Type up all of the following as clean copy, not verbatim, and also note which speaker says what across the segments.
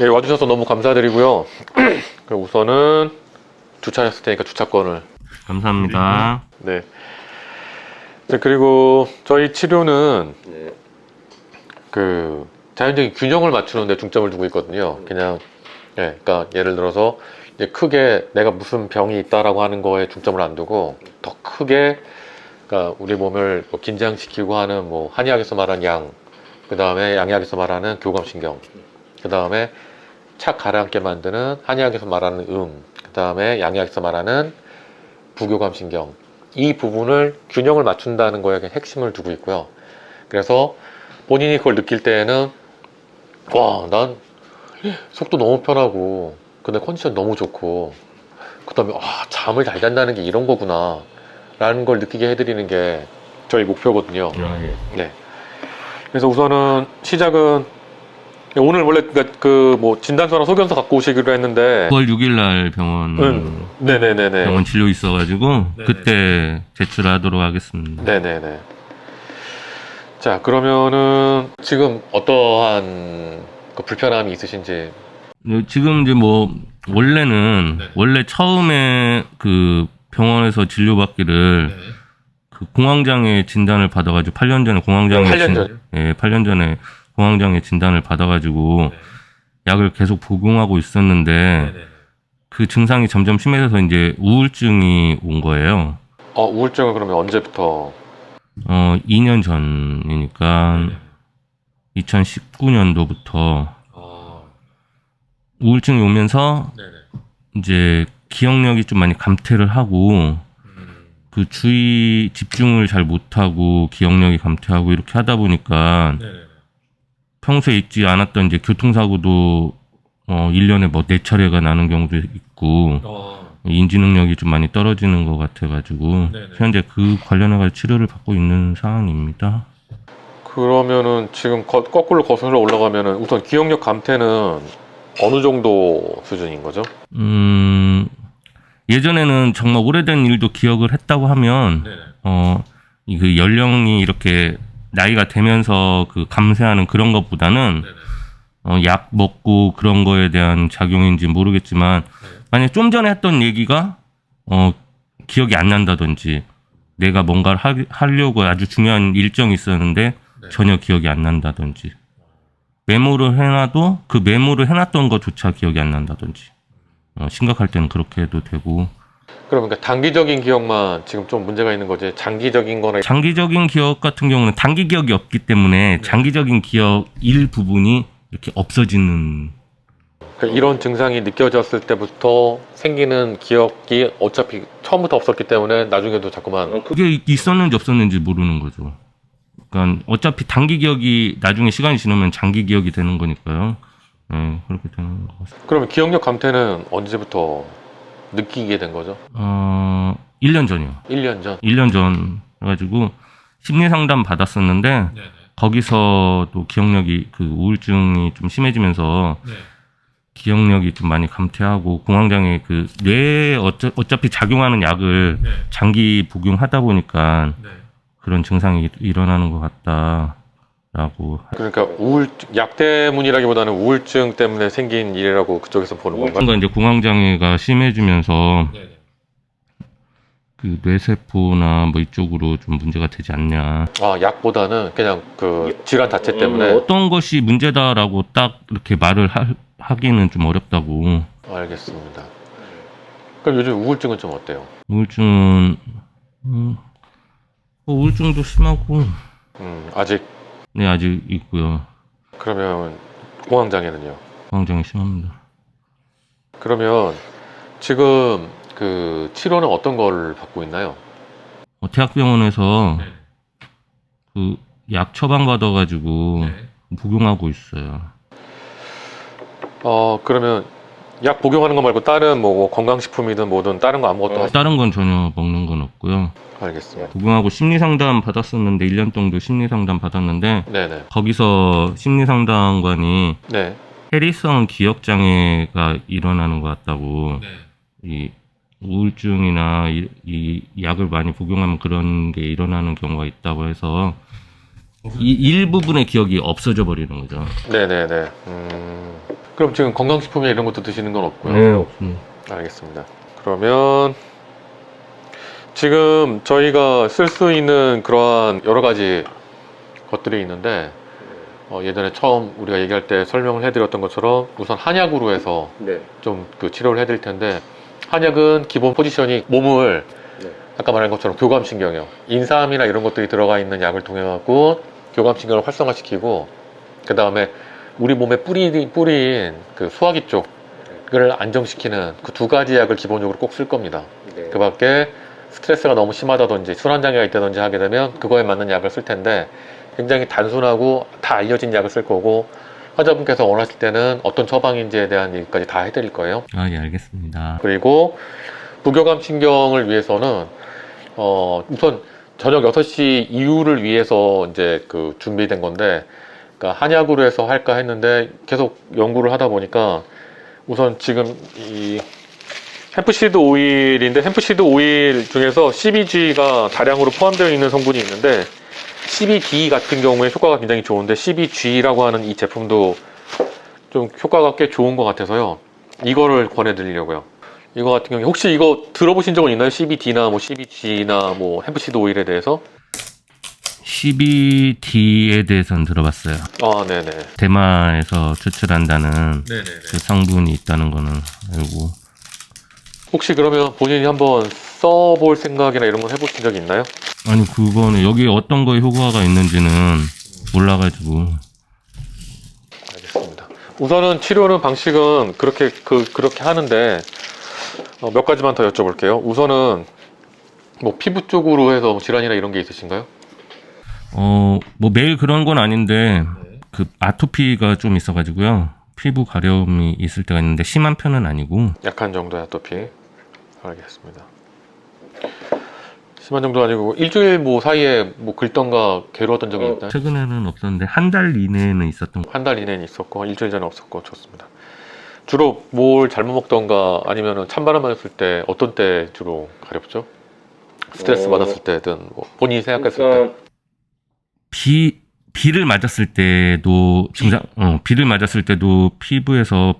Speaker 1: 예, 와주셔서 너무 감사드리고요. 그럼 우선은 주차했을 테니까 주차권을.
Speaker 2: 감사합니다.
Speaker 1: 네. 네, 그리고 저희 치료는
Speaker 3: 네.
Speaker 1: 그 자연적인 균형을 맞추는 데 중점을 두고 있거든요. 그냥 예, 그러니까 예를 들어서 이제 크게 내가 무슨 병이 있다라고 하는 거에 중점을 안 두고 더 크게 그러니까 우리 몸을 뭐 긴장시키고 하는 뭐 한의학에서 말하는 양, 그 다음에 양의학에서 말하는 교감신경, 그 다음에 착 가라앉게 만드는 한의학에서 말하는 그 다음에 양의학에서 말하는 부교감신경, 이 부분을 균형을 맞춘다는 거에 핵심을 두고 있고요. 그래서 본인이 그걸 느낄 때에는 와, 난 속도 너무 편하고 근데 컨디션 너무 좋고 그 다음에 잠을 잘 잔다는 게 이런 거구나 라는 걸 느끼게 해드리는 게 저희 목표거든요. 네. 그래서 우선은 시작은 오늘 원래 그 뭐 진단서랑 소견서 갖고 오시기로 했는데
Speaker 2: 9월 6일 날 병원
Speaker 1: 네네네네.
Speaker 2: 병원 진료 있어가지고
Speaker 1: 네네.
Speaker 2: 그때 제출하도록 하겠습니다.
Speaker 1: 네네네. 자, 그러면은 지금 어떠한 그 불편함이 있으신지.
Speaker 2: 지금 이제 뭐 원래는
Speaker 1: 네.
Speaker 2: 원래 처음에 그 병원에서 진료받기를 그 공황장애 진단을 받아가지고 8년 전에 공황장애
Speaker 1: 8년 전에?
Speaker 2: 예, 8년 전에 공황장애 진단을 받아가지고 약을 계속 복용하고 있었는데 그 증상이 점점 심해져서 이제 우울증이 온 거예요.
Speaker 1: 우울증은 그러면 언제부터?
Speaker 2: 2년 전이니까 2019년도부터 우울증이 오면서 이제 기억력이 좀 많이 감퇴를 하고 그 주의 집중을 잘 못하고 기억력이 감퇴하고 이렇게 하다 보니까 평소에 있지 않았던 이제 교통사고도 1년에 뭐 4차례가 나는 경우도 있고 인지 능력이 좀 많이 떨어지는 것 같아가지고 현재 그 관련해가지고 치료를 받고 있는 상황입니다.
Speaker 1: 그러면은 지금 거꾸로 거슬러 올라가면은 우선 기억력 감퇴는 어느 정도 수준인 거죠?
Speaker 2: 예전에는 정말 오래된 일도 기억을 했다고 하면 그 연령이 이렇게 나이가 되면서 그 감퇴하는 그런 것보다는 약 먹고 그런 거에 대한 작용인지 모르겠지만 만약 좀 전에 했던 얘기가 기억이 안 난다든지 내가 뭔가를 하려고 아주 중요한 일정이 있었는데 전혀 기억이 안 난다든지 메모를 해놔도 그 메모를 해놨던 것조차 기억이 안 난다든지 심각할 때는 그렇게 해도 되고.
Speaker 1: 그러면 그러니까 단기적인 기억만 지금 좀 문제가 있는 거지 장기적인 거는
Speaker 2: 장기적인 기억 같은 경우는 단기 기억이 없기 때문에 장기적인 기억 일부분이 이렇게 없어지는.
Speaker 1: 그러니까 이런 증상이 느껴졌을 때부터 생기는 기억이 어차피 처음부터 없었기 때문에 나중에도 자꾸만
Speaker 2: 그게 있었는지 없었는지 모르는 거죠. 그러니까 어차피 단기 기억이 나중에 시간이 지나면 장기 기억이 되는 거니까요. 네, 그렇게 되는 것 같습니다.
Speaker 1: 그러면 기억력 감퇴는 언제부터 느끼게 된 거죠?
Speaker 2: 1년 전이요.
Speaker 1: 1년 전?
Speaker 2: 1년 전 해가지고 심리 상담 받았었는데 거기서도 기억력이 그 우울증이 좀 심해지면서 기억력이 좀 많이 감퇴하고 공황장애 그 뇌에 어차피 작용하는 약을 장기 복용하다 보니까 그런 증상이 일어나는 것 같다라고.
Speaker 1: 그러니까 약 때문이라기보다는 우울증 때문에 생긴 일이라고 그쪽에서 보는 건가요?
Speaker 2: 그러니까 이제 공황장애가 심해지면서 그 뇌세포나 뭐 이쪽으로 좀 문제가 되지 않냐.
Speaker 1: 약보다는 그냥 그 질환 자체 때문에.
Speaker 2: 어떤 것이 문제다라고 딱 이렇게 말을 하기는 좀 어렵다고.
Speaker 1: 알겠습니다. 그럼 요즘 우울증은 좀 어때요?
Speaker 2: 우울증은 우울증도 심하고
Speaker 1: 아직.
Speaker 2: 네 아직 있고요.
Speaker 1: 그러면 공황장애는요?
Speaker 2: 공황장애 심합니다.
Speaker 1: 그러면 지금 그 치료는 어떤 걸 받고 있나요?
Speaker 2: 대학병원에서 그 약 처방 받아가지고 복용하고 있어요.
Speaker 1: 그러면 약 복용하는 거 말고 다른 뭐 건강식품이든 뭐든 다른 거 아무것도
Speaker 2: 다른 건 전혀 먹는 건 없고요.
Speaker 1: 알겠습니다.
Speaker 2: 복용하고 심리상담 받았었는데 1년 정도 심리상담 받았는데
Speaker 1: 네네.
Speaker 2: 거기서 심리상담관이
Speaker 1: 네.
Speaker 2: 해리성 기억장애가 일어나는 것 같다고. 이 우울증이나 이 약을 많이 복용하면 그런 게 일어나는 경우가 있다고 해서 이 일부분의 기억이 없어져 버리는 거죠.
Speaker 1: 네네네. 그럼 지금 건강식품이나 이런 것도 드시는 건 없고요?
Speaker 2: 네, 없습니다.
Speaker 1: 알겠습니다. 그러면 지금 저희가 쓸 수 있는 그러한 여러 가지 것들이 있는데 예전에 처음 우리가 얘기할 때 설명을 해드렸던 것처럼 우선 한약으로 해서
Speaker 3: 네.
Speaker 1: 좀 그 치료를 해드릴 텐데, 한약은 기본 포지션이 몸을
Speaker 3: 네.
Speaker 1: 아까 말한 것처럼 교감신경이요, 인삼이나 이런 것들이 들어가 있는 약을 통해 갖고 교감신경을 활성화시키고, 그 다음에 우리 몸에 뿌린 그 소화기 쪽을 안정시키는 그 두 가지 약을 기본적으로 꼭 쓸 겁니다.
Speaker 3: 네.
Speaker 1: 그 밖에 스트레스가 너무 심하다든지 순환장애가 있다든지 하게 되면 그거에 맞는 약을 쓸 텐데, 굉장히 단순하고 다 알려진 약을 쓸 거고, 환자분께서 원하실 때는 어떤 처방인지에 대한 얘기까지 다 해드릴 거예요.
Speaker 2: 아, 예, 알겠습니다.
Speaker 1: 그리고 부교감 신경을 위해서는 우선 저녁 6시 이후를 위해서 이제 그 준비된 건데, 그러니까 한약으로 해서 할까 했는데 계속 연구를 하다 보니까 우선 지금 이 햄프시드 오일인데, 햄프시드 오일 중에서 CBG가 다량으로 포함되어 있는 성분이 있는데, CBD 같은 경우에 효과가 굉장히 좋은데 CBG라고 하는 이 제품도 좀 효과가 꽤 좋은 것 같아서요, 이거를 권해드리려고요. 이거 같은 경우에 혹시 이거 들어보신 적은 있나요? CBD나 뭐 CBG나 뭐 햄프시드 오일에 대해서?
Speaker 2: CBD에 대해서는 들어봤어요.
Speaker 1: 아, 네네.
Speaker 2: 대마에서 추출한다는
Speaker 1: 네네네.
Speaker 2: 그 성분이 있다는 거는 알고.
Speaker 1: 혹시 그러면 본인이 한번 써볼 생각이나 이런 건 해보신 적이 있나요?
Speaker 2: 아니, 그거는 여기 어떤 거에 효과가 있는지는 몰라가지고.
Speaker 1: 알겠습니다. 우선은 치료는 방식은 그렇게 하는데, 몇 가지만 더 여쭤볼게요. 우선은 뭐 피부 쪽으로 해서 뭐 질환이나 이런 게 있으신가요?
Speaker 2: 뭐 매일 그런 건 아닌데 그 아토피가 좀 있어가지고요. 피부 가려움이 있을 때가 있는데 심한 편은 아니고.
Speaker 1: 약한 정도의 아토피. 알겠습니다. 심한 정도 아니고 일주일 뭐 사이에 뭐 긁던가 괴로웠던 적이 있나요?
Speaker 2: 최근에는 없었는데 한 달 이내에는 있었던 거.
Speaker 1: 한 달 이내는 있었고 일주일 전에 없었고. 좋습니다. 주로 뭘 잘못 먹던가 아니면 찬바람 맞았을 때 어떤 때 주로 가렵죠? 스트레스 받았을 때든 뭐 본인이 생각했을 때.
Speaker 2: 비를 맞았을 때도 비를 맞았을 때도 피부에서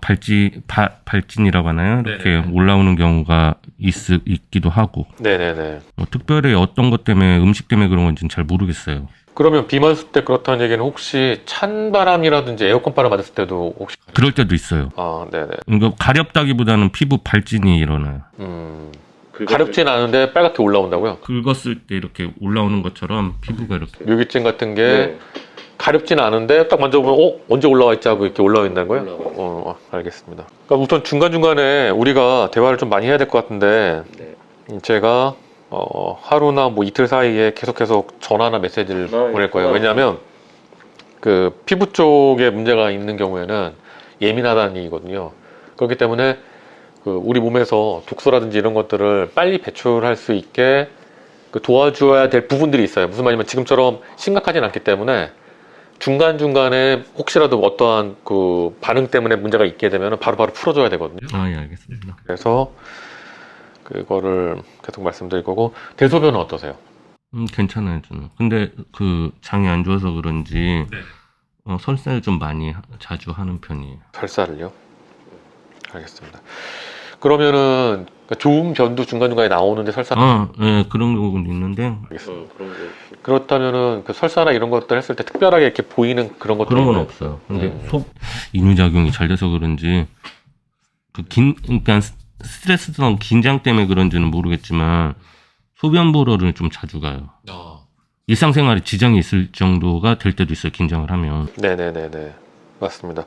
Speaker 2: 발진이라고 하나요? 이렇게
Speaker 1: 네네.
Speaker 2: 올라오는 경우가 있기도 하고.
Speaker 1: 네네네.
Speaker 2: 특별히 어떤 것 때문에 음식 때문에 그런 건지는 잘 모르겠어요.
Speaker 1: 그러면 비 맞을 때 그렇다는 얘기는 혹시 찬바람이라든지 에어컨 바람 맞았을 때도 혹시
Speaker 2: 그럴 때도 있어요.
Speaker 1: 아, 네네.
Speaker 2: 그러니까 가렵다기보다는 피부 발진이 일어나요.
Speaker 1: 가렵진 않은데 빨갛게 올라온다고요?
Speaker 2: 긁었을 때 이렇게 올라오는 것처럼 피부가 이렇게.
Speaker 1: 묘기증 같은 게
Speaker 3: 네.
Speaker 1: 가렵진 않은데 딱 만져보면 언제 올라와 있지 하고 이렇게 올라와 있는 거예요? 알겠습니다. 그러니까 우선 중간중간에 우리가 대화를 좀 많이 해야 될 것 같은데,
Speaker 3: 네.
Speaker 1: 제가 하루나 뭐 이틀 사이에 계속해서 전화나 메시지를 보낼 거예요. 왜냐하면 그 피부 쪽에 문제가 있는 경우에는 예민하다는 얘기거든요. 그렇기 때문에 그 우리 몸에서 독소라든지 이런 것들을 빨리 배출할 수 있게 그 도와줘야 될 부분들이 있어요. 무슨 말이냐면 지금처럼 심각하진 않기 때문에 중간중간에 혹시라도 어떠한 그 반응 때문에 문제가 있게 되면 바로바로 풀어줘야 되거든요.
Speaker 2: 아, 예, 알겠습니다.
Speaker 1: 그래서 그거를 계속 말씀드릴 거고, 대소변은 어떠세요?
Speaker 2: 괜찮아요, 저는. 근데 그 장이 안 좋아서 그런지 설사를 좀 많이 자주 하는 편이에요.
Speaker 1: 설사를요? 알겠습니다. 그러면은 좋은 변도 중간중간에 나오는데 설사.
Speaker 2: 네, 그런 경우는 있는데.
Speaker 1: 알겠습니다.
Speaker 3: 그런 게
Speaker 1: 그렇다면은 그 설사나 이런 것들 했을 때 특별하게 이렇게 보이는 그런 것들
Speaker 2: 그런 건
Speaker 1: 있나요?
Speaker 2: 없어요. 근데 속 이뇨작용이 잘 돼서 그런지 그러니까 스트레스성 긴장 때문에 그런지는 모르겠지만 소변 보러를 좀 자주 가요. 일상생활에 지장이 있을 정도가 될 때도 있어요. 긴장을 하면.
Speaker 1: 네네네네, 맞습니다.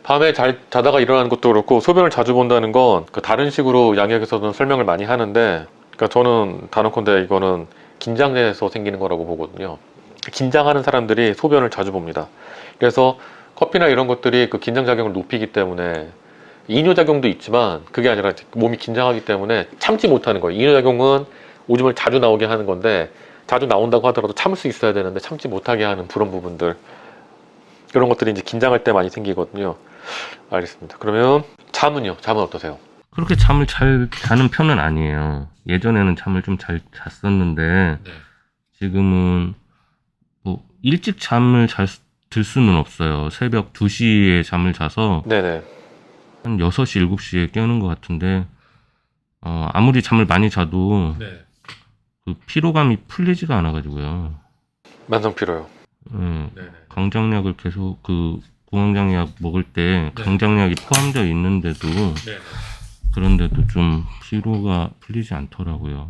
Speaker 1: 밤에 잘 자다가 일어나는 것도 그렇고 소변을 자주 본다는 건 그 다른 식으로 양약에서는 설명을 많이 하는데, 그러니까 저는 단언컨대 이거는 긴장돼서 생기는 거라고 보거든요. 긴장하는 사람들이 소변을 자주 봅니다. 그래서 커피나 이런 것들이 그 긴장작용을 높이기 때문에, 이뇨작용도 있지만 그게 아니라 몸이 긴장하기 때문에 참지 못하는 거예요. 이뇨작용은 오줌을 자주 나오게 하는 건데, 자주 나온다고 하더라도 참을 수 있어야 되는데 참지 못하게 하는 그런 부분들, 그런 것들이 이제 긴장할 때 많이 생기거든요. 알겠습니다. 그러면 잠은요? 잠은 어떠세요?
Speaker 2: 그렇게 잠을 잘 자는 편은 아니에요. 예전에는 잠을 좀 잘 잤었는데 지금은 뭐 일찍 잠을 들 수는 없어요. 새벽 2시에 잠을 자서
Speaker 1: 네네.
Speaker 2: 한 6시, 7시에 깨우는 것 같은데 아무리 잠을 많이 자도
Speaker 1: 네.
Speaker 2: 그 피로감이 풀리지가 않아가지고요.
Speaker 1: 만성 피로요.
Speaker 2: 예,
Speaker 1: 네네.
Speaker 2: 강장약을 계속 그 고강장약 먹을 때 강장약이 포함되어 있는데도
Speaker 1: 네.
Speaker 2: 그런데도 좀 피로가 풀리지 않더라고요.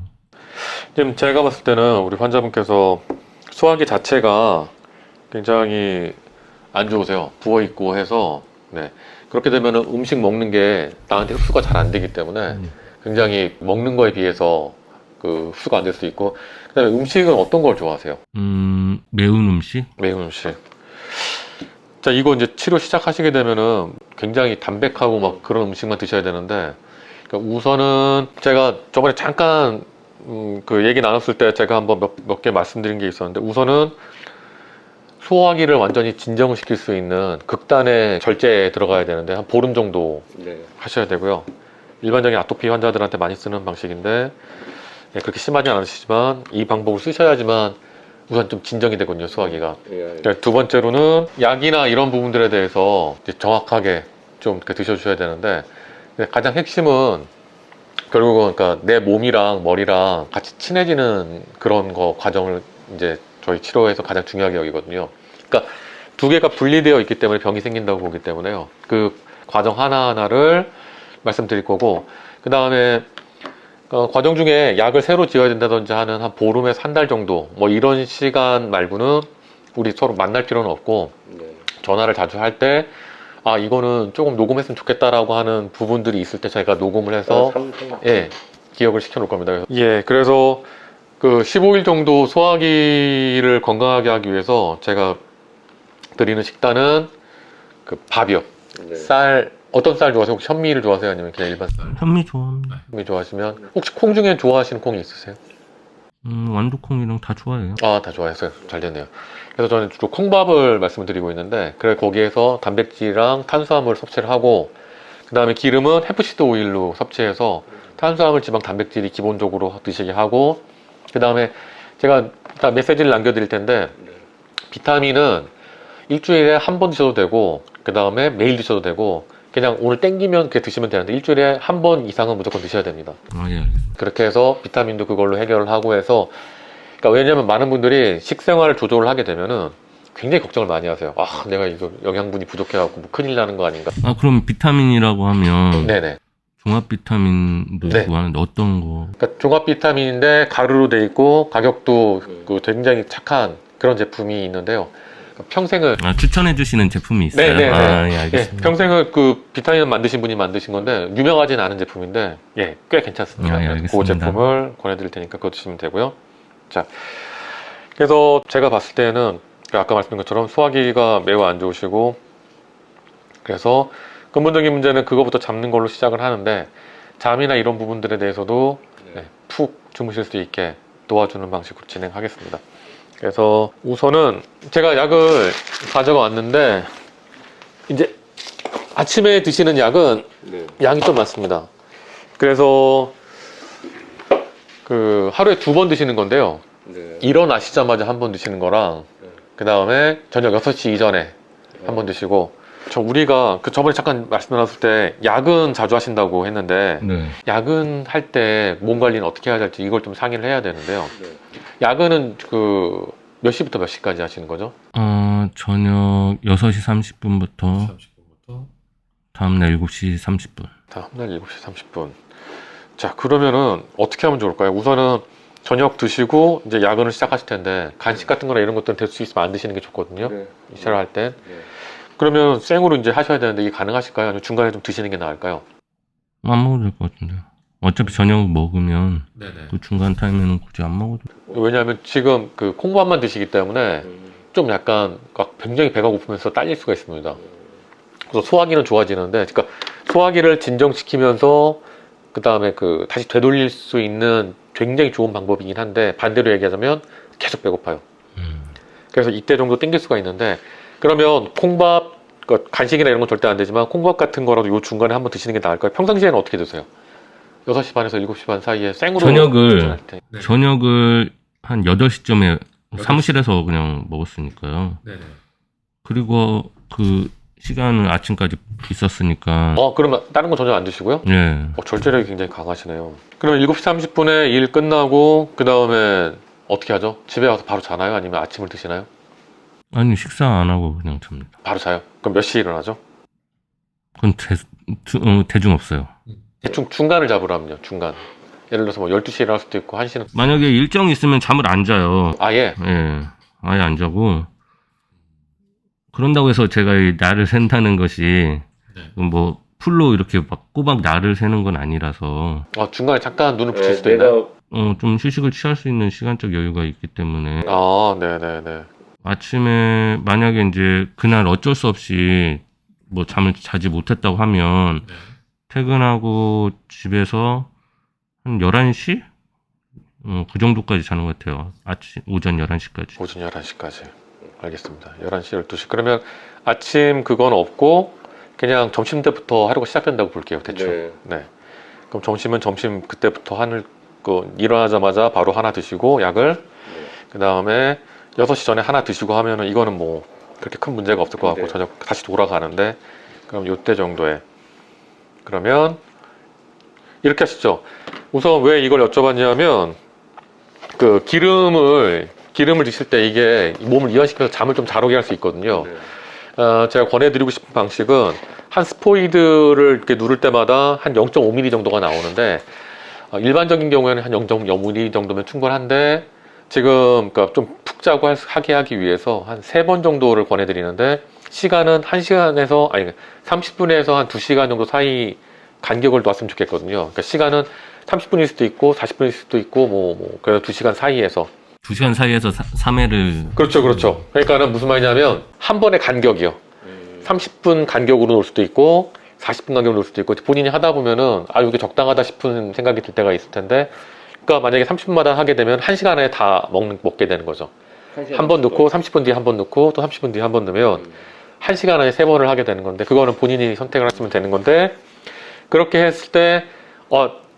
Speaker 1: 지금 제가 봤을 때는 우리 환자분께서 소화기 자체가 굉장히 안 좋으세요. 부어 있고 해서 네. 그렇게 되면 음식 먹는 게 나한테 흡수가 잘 안 되기 때문에 굉장히 먹는 거에 비해서 그 흡수가 안 될 수 있고 그다음에 음식은 어떤 걸 좋아하세요?
Speaker 2: 매운 음식?
Speaker 1: 매운 음식. 자, 이거 이제 치료 시작하시게 되면은 굉장히 담백하고 막 그런 음식만 드셔야 되는데 그러니까 우선은 제가 저번에 잠깐 그 얘기 나눴을 때 제가 한번 몇 개 말씀드린 게 있었는데 우선은 소화기를 완전히 진정을 시킬 수 있는 극단의 절제에 들어가야 되는데 한 보름 정도
Speaker 3: 네.
Speaker 1: 하셔야 되고요. 일반적인 아토피 환자들한테 많이 쓰는 방식인데 예, 그렇게 심하지 않으시지만 이 방법을 쓰셔야지만 우선 좀 진정이 되거든요, 소화기가.
Speaker 3: 예.
Speaker 1: 두 번째로는 약이나 이런 부분들에 대해서 이제 정확하게 좀 이렇게 드셔주셔야 되는데 가장 핵심은 결국은 그러니까 내 몸이랑 머리랑 같이 친해지는 그런 거 과정을 이제 저희 치료에서 가장 중요하게 여기거든요. 그러니까 두 개가 분리되어 있기 때문에 병이 생긴다고 보기 때문에요. 그 과정 하나하나를 말씀드릴 거고 그 다음에 과정 중에 약을 새로 지어야 된다든지 하는 한 보름에서 한 달 정도 뭐 이런 시간 말고는 우리 서로 만날 필요는 없고
Speaker 3: 네.
Speaker 1: 전화를 자주 할 때 아 이거는 조금 녹음했으면 좋겠다라고 하는 부분들이 있을 때 저희가 녹음을 해서 예 기억을 시켜 놓을 겁니다. 예 그래서 그 15일 정도 소화기를 건강하게 하기 위해서 제가 드리는 식단은 그 밥이요.
Speaker 3: 네.
Speaker 1: 쌀 어떤 쌀 좋아하세요? 혹시 현미를 좋아하세요? 아니면 그냥 일반 쌀?
Speaker 2: 현미 좋아합니다.
Speaker 1: 현미 좋아하시면 혹시 콩 중에 좋아하시는 콩이 있으세요?
Speaker 2: 완두콩이랑 다 좋아해요.
Speaker 1: 아, 다 좋아했어요. 잘 됐네요. 그래서 저는 주로 콩밥을 말씀을 드리고 있는데, 그래 거기에서 단백질이랑 탄수화물을 섭취를 하고, 그 다음에 기름은 해프시드 오일로 섭취해서 탄수화물, 지방, 단백질이 기본적으로 드시게 하고, 그 다음에 제가 일단 메시지를 남겨드릴 텐데, 비타민은 일주일에 한 번 드셔도 되고, 그 다음에 매일 드셔도 되고, 그냥 오늘 땡기면 그렇게 드시면 되는데, 일주일에 한 번 이상은 무조건 드셔야 됩니다.
Speaker 2: 아, 예, 알겠습니다.
Speaker 1: 그렇게 해서 비타민도 그걸로 해결을 하고 해서 그러니까 왜냐면 많은 분들이 식생활을 조절을 하게 되면은 굉장히 걱정을 많이 하세요. 아 내가 이거 영양분이 부족해갖고 뭐 큰일 나는 거 아닌가.
Speaker 2: 아, 그럼 비타민이라고 하면
Speaker 1: 네네.
Speaker 2: 종합 비타민도
Speaker 1: 네.
Speaker 2: 좋아하는데 어떤 거?
Speaker 1: 그러니까 종합 비타민인데 가루로 돼 있고 가격도 그 굉장히 착한 그런 제품이 있는데요. 그러니까 평생을
Speaker 2: 아, 추천해 주시는 제품이 있어요?
Speaker 1: 네네네.
Speaker 2: 아, 예,
Speaker 1: 예,
Speaker 2: 알겠습니다.
Speaker 1: 평생을 그 비타민 만드신 분이 만드신 건데 유명하진 않은 제품인데 예, 꽤 괜찮습니다.
Speaker 2: 아, 예,
Speaker 1: 그
Speaker 2: 알겠습니다.
Speaker 1: 제품을 권해드릴 테니까 그거 드시면 되고요. 자, 그래서 제가 봤을 때는 아까 말씀드린 것처럼 소화기가 매우 안 좋으시고 그래서 근본적인 문제는 그거부터 잡는 걸로 시작을 하는데 잠이나 이런 부분들에 대해서도 네, 푹 주무실 수 있게 도와주는 방식으로 진행하겠습니다. 그래서 우선은 제가 약을 가져가 왔는데 이제 아침에 드시는 약은
Speaker 3: 네.
Speaker 1: 양이 좀 많습니다. 그래서 그 하루에 2번 드시는 건데요.
Speaker 3: 네.
Speaker 1: 일어나시자마자 한 번 드시는 거랑
Speaker 3: 네.
Speaker 1: 그 다음에 저녁 6시 이전에 한 번 드시고 우리가 그 저번에 잠깐 말씀 나눴을 때 야근 자주 하신다고 했는데
Speaker 2: 네.
Speaker 1: 야근할 때 몸 관리는 어떻게 해야 될지 이걸 좀 상의를 해야 되는데요.
Speaker 3: 네. 야근은
Speaker 1: 그 몇 시부터 몇 시까지 하시는 거죠?
Speaker 2: 저녁 6시 30분부터 다음날 7시 30분.
Speaker 1: 다음날 7시 30분. 자, 그러면은 어떻게 하면 좋을까요? 우선은 저녁 드시고 이제 야근을 시작하실 텐데 간식 같은 거나 이런 것들은 될 수 있으면 안 드시는 게 좋거든요.
Speaker 3: 네.
Speaker 1: 이차를 할 땐.
Speaker 3: 네.
Speaker 1: 그러면 생으로 이제 하셔야 되는데 이게 가능하실까요? 아니면 중간에 좀 드시는 게 나을까요?
Speaker 2: 안 먹어도 될 것 같은데요. 어차피 저녁 먹으면
Speaker 1: 네네.
Speaker 2: 그 중간 타임에는 굳이 안 먹어도.
Speaker 1: 왜냐하면 지금 그 콩밥만 드시기 때문에 좀 약간 굉장히 배가 고프면서 딸릴 수가 있습니다. 그래서 소화기는 좋아지는데, 그러니까 소화기를 진정시키면서 그 다음에 그 다시 되돌릴 수 있는 굉장히 좋은 방법이긴 한데 반대로 얘기하자면 계속 배고파요. 그래서 이때 정도 땡길 수가 있는데 그러면 콩밥 간식이나 이런 건 절대 안 되지만 콩밥 같은 거라도 요 중간에 한번 드시는 게 나을까요? 평상시에는 어떻게 드세요? 6시 반에서 7시 반 사이에 생으로
Speaker 2: 저녁을
Speaker 1: 때. 네.
Speaker 2: 저녁을 한 8시쯤에 사무실에서 그냥 먹었으니까요.
Speaker 1: 네네.
Speaker 2: 그리고 그 시간은 아침까지 있었으니까.
Speaker 1: 그러면 다른 거 전혀 안 드시고요?
Speaker 2: 예.
Speaker 1: 절제력이 굉장히 강하시네요. 그럼 7시 30분에 일 끝나고 그 다음에 어떻게 하죠? 집에 와서 바로 자나요? 아니면 아침을 드시나요?
Speaker 2: 아니 식사 안 하고 그냥 잡니다.
Speaker 1: 바로 자요? 그럼 몇 시에 일어나죠?
Speaker 2: 그건 대중 없어요.
Speaker 1: 대충 중간을 잡으라면요. 중간. 예를 들어서 뭐 12시에 일어날 수도 있고 1시는
Speaker 2: 만약에 일정이 있으면 잠을 안 자요.
Speaker 1: 아예?
Speaker 2: 예. 아예 안 자고. 그런다고 해서 제가 이 날을 샌다는 것이 뭐 풀로 이렇게 막 꼬박 날을 새는 건 아니라서
Speaker 1: 중간에 잠깐 눈을 붙일 수도 있나요?
Speaker 2: 좀 휴식을 취할 수 있는 시간적 여유가 있기 때문에
Speaker 1: 네네네.
Speaker 2: 아침에 만약에 이제 그날 어쩔 수 없이 뭐 잠을 자지 못했다고 하면 퇴근하고 집에서 한 11시? 그 정도까지 자는 것 같아요. 오전 11시까지.
Speaker 1: 오전 11시까지. 알겠습니다. 11시, 12시. 그러면 아침 그건 없고 그냥 점심 때부터 하루가 시작된다고 볼게요. 대충. 네. 그럼 점심은 점심 그때부터 일어나자마자 바로 하나 드시고 약을 그 다음에 6시 전에 하나 드시고 하면은 이거는 뭐 그렇게 큰 문제가 없을 것 같고 저녁 다시 돌아가는데 그럼 요때 정도에 그러면 이렇게 하시죠. 우선 왜 이걸 여쭤봤냐면 그 기름을 드실 때 이게 몸을 이완시켜서 잠을 좀 잘 오게 할 수 있거든요. 제가 권해드리고 싶은 방식은 한 스포이드를 이렇게 누를 때마다 한 0.5mm 정도가 나오는데 일반적인 경우에는 한 0.5mm 정도면 충분한데 지금 그러니까 좀 푹 자고 하게 하기 위해서 한 3번 정도를 권해드리는데 시간은 1시간에서 30분에서 한 2시간 정도 사이 간격을 놨으면 좋겠거든요. 그러니까 시간은 30분일 수도 있고 40분일 수도 있고 그래서 2시간 사이에서
Speaker 2: 2시간 사이에서 3회를
Speaker 1: 그렇죠. 그러니까는 무슨 말이냐면 한 번의 간격이요. 30분 간격으로 놓을 수도 있고 40분 간격으로 놓을 수도 있고 본인이 하다 보면은 이게 적당하다 싶은 생각이 들 때가 있을 텐데 그러니까 만약에 30분마다 하게 되면 1시간에 다 먹게 되는 거죠. 한 번 넣고 30분 뒤에 한 번 넣고 또 30분 뒤에 한 번 넣으면 1시간 안에 3번을 하게 되는 건데 그거는 본인이 선택을 하시면 되는 건데 그렇게 했을 때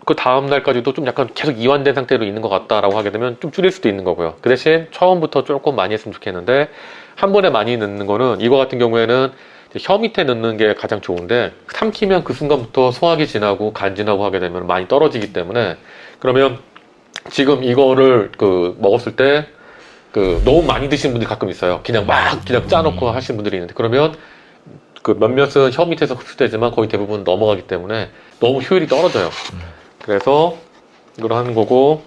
Speaker 1: 그 다음 날까지도 좀 약간 계속 이완된 상태로 있는 것 같다라고 하게 되면 좀 줄일 수도 있는 거고요. 그 대신 처음부터 조금 많이 했으면 좋겠는데 한 번에 많이 넣는 거는 이거 같은 경우에는 혀 밑에 넣는 게 가장 좋은데 삼키면 그 순간부터 소화기 지나고 간 지나고 하게 되면 많이 떨어지기 때문에 그러면 지금 이거를 먹었을 때 너무 많이 드시는 분들이 가끔 있어요. 그냥 짜놓고 하시는 분들이 있는데 그러면 몇몇은 혀 밑에서 흡수되지만 거의 대부분 넘어가기 때문에 너무 효율이 떨어져요. 그래서 이걸 하는 거고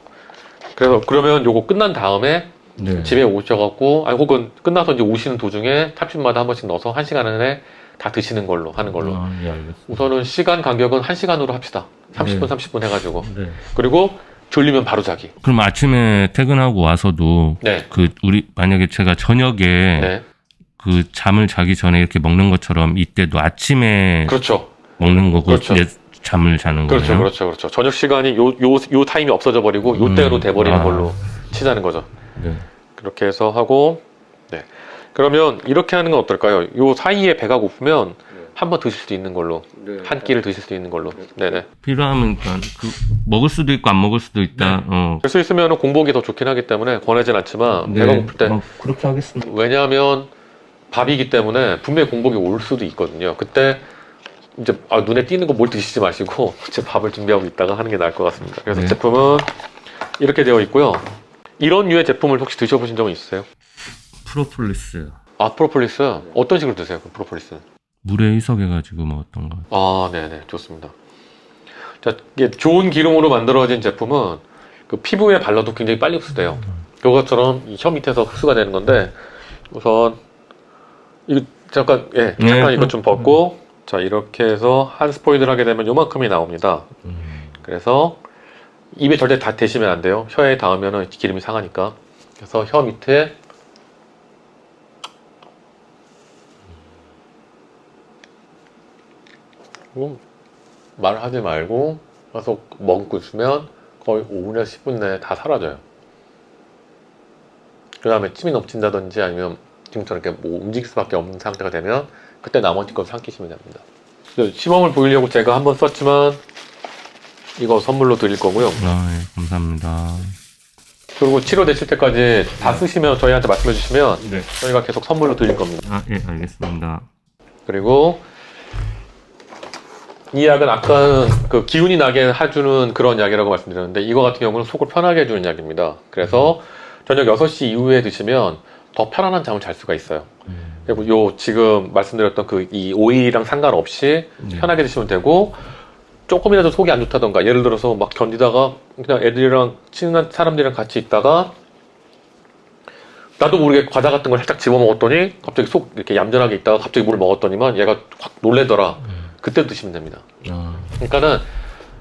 Speaker 1: 그러면 요거 끝난 다음에 집에 오셔갖고 혹은 끝나서 이제 오시는 도중에 탑십마다 한 번씩 넣어서 1시간 안에 다 드시는 걸로 하는 걸로.
Speaker 2: 예, 알겠습니다.
Speaker 1: 우선은 시간 간격은 1시간으로 합시다. 30분 30분 해가지고.
Speaker 2: 네.
Speaker 1: 그리고 졸리면 바로 자기.
Speaker 2: 그럼 아침에 퇴근하고 와서도
Speaker 1: 네.
Speaker 2: 만약에 제가 저녁에 잠을 자기 전에 이렇게 먹는 것처럼 이때도 아침에
Speaker 1: 그렇죠.
Speaker 2: 먹는 거고 이제 잠을 자는 거예요.
Speaker 1: 그렇죠. 저녁 시간이 요 타임이 없어져 버리고 요때로 돼버리는 걸로 치자는 거죠.
Speaker 2: 네.
Speaker 1: 그렇게 해서 하고 그러면 이렇게 하는 건 어떨까요? 요 사이에 배가 고프면 한 번 드실 수 있는 걸로 한 끼를 드실 수 있는 걸로. 네네.
Speaker 2: 필요하면 먹을 수도 있고 안 먹을 수도 있다.
Speaker 1: 될 수 있으면 공복이 더 좋긴 하기 때문에 권하진 않지만 배가 고플 때
Speaker 2: 그렇게 하겠습니다.
Speaker 1: 왜냐하면 밥이기 때문에 분명히 공복이 올 수도 있거든요. 그때 이제 눈에 띄는 거 뭘 드시지 마시고 제 밥을 준비하고 있다가 하는 게 나을 것 같습니다. 그래서 제품은 이렇게 되어 있고요. 이런 류의 제품을 혹시 드셔보신 적은 있으세요?
Speaker 2: 프로폴리스.
Speaker 1: 프로폴리스 어떤 식으로 드세요? 프로폴리스는?
Speaker 2: 물에 희석해가지고 어떤 거.
Speaker 1: 네네, 좋습니다. 자, 이게 좋은 기름으로 만들어진 제품은 피부에 발라도 굉장히 빨리 흡수돼요. 이것처럼 혀 밑에서 흡수가 되는 건데 우선 이거 잠깐 이거 좀 벗고 자 이렇게 해서 한 스포이드를 하게 되면 요만큼이 나옵니다. 그래서 입에 절대 다 대시면 안 돼요. 혀에 닿으면 기름이 상하니까. 그래서 혀 밑에 말하지 말고 계속 먹고 있으면 거의 5분에서 10분 내에 다 사라져요. 그 다음에 침이 넘친다든지 아니면 지금처럼 이렇게 움직일 수밖에 없는 상태가 되면 그때 나머지 거 삼키시면 됩니다. 시범을 보이려고 제가 한번 썼지만 이거 선물로 드릴 거고요.
Speaker 2: 예, 감사합니다.
Speaker 1: 그리고 치료되실 때까지 다 쓰시면 저희한테 말씀해 주시면 저희가 계속 선물로 드릴 겁니다.
Speaker 2: 예, 알겠습니다.
Speaker 1: 그리고 이 약은 아까 그 기운이 나게 해주는 그런 약이라고 말씀드렸는데 이거 같은 경우는 속을 편하게 해주는 약입니다. 그래서 저녁 6시 이후에 드시면 더 편안한 잠을 잘 수가 있어요. 그리고 요 지금 말씀드렸던 그 이 오일이랑 상관없이 편하게 드시면 되고 조금이라도 속이 안 좋다던가 예를 들어서 막 견디다가 그냥 애들이랑 친한 사람들이랑 같이 있다가 나도 모르게 과자 같은 걸 살짝 집어먹었더니 갑자기 속 이렇게 얌전하게 있다가 갑자기 물 먹었더니만 얘가 확 놀래더라. 그때 드시면 됩니다. 그러니까는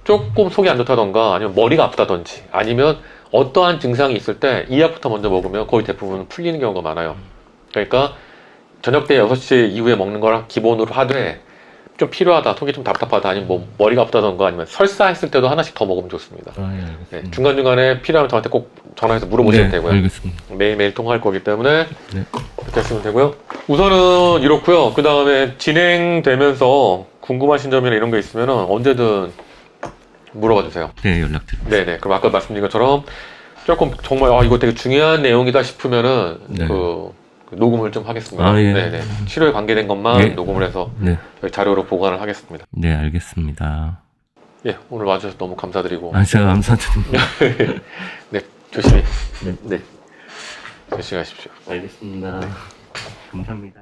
Speaker 1: 조금 속이 안 좋다던가 아니면 머리가 아프다든지 아니면 어떠한 증상이 있을 때 이 약부터 먼저 먹으면 거의 대부분 풀리는 경우가 많아요. 그러니까 저녁 때 6시 이후에 먹는 거랑 기본으로 하되 좀 필요하다, 속이 좀 답답하다, 아니면 뭐 머리가 아프다던가 아니면 설사했을 때도 하나씩 더 먹으면 좋습니다.
Speaker 2: 예, 알겠습니다.
Speaker 1: 네, 중간중간에 필요하면 저한테 꼭 전화해서 물어보시면
Speaker 2: 네,
Speaker 1: 되고요.
Speaker 2: 알겠습니다.
Speaker 1: 매일매일 통화할 거기 때문에
Speaker 2: 네.
Speaker 1: 그렇게 하시면 되고요. 우선은 이렇고요. 그 다음에 진행되면서 궁금하신 점이나 이런 게 있으면 언제든 물어봐 주세요.
Speaker 2: 네, 연락드립니다.
Speaker 1: 네네. 그럼 아까 말씀드린 것처럼 조금 정말 이거 되게 중요한 내용이다 싶으면은
Speaker 2: 네.
Speaker 1: 그 녹음을 좀 하겠습니다.
Speaker 2: 아, 예.
Speaker 1: 네네. 치료에 관계된 것만
Speaker 2: 예.
Speaker 1: 녹음을 해서
Speaker 2: 네,
Speaker 1: 여기 자료로 보관을 하겠습니다.
Speaker 2: 네, 알겠습니다.
Speaker 1: 예, 오늘 와주셔서 너무 감사드리고.
Speaker 2: 제가 감사드립니다.
Speaker 1: 네, 조심히.
Speaker 2: 네.
Speaker 1: 네. 조심히 가십시오.
Speaker 2: 알겠습니다. 감사합니다.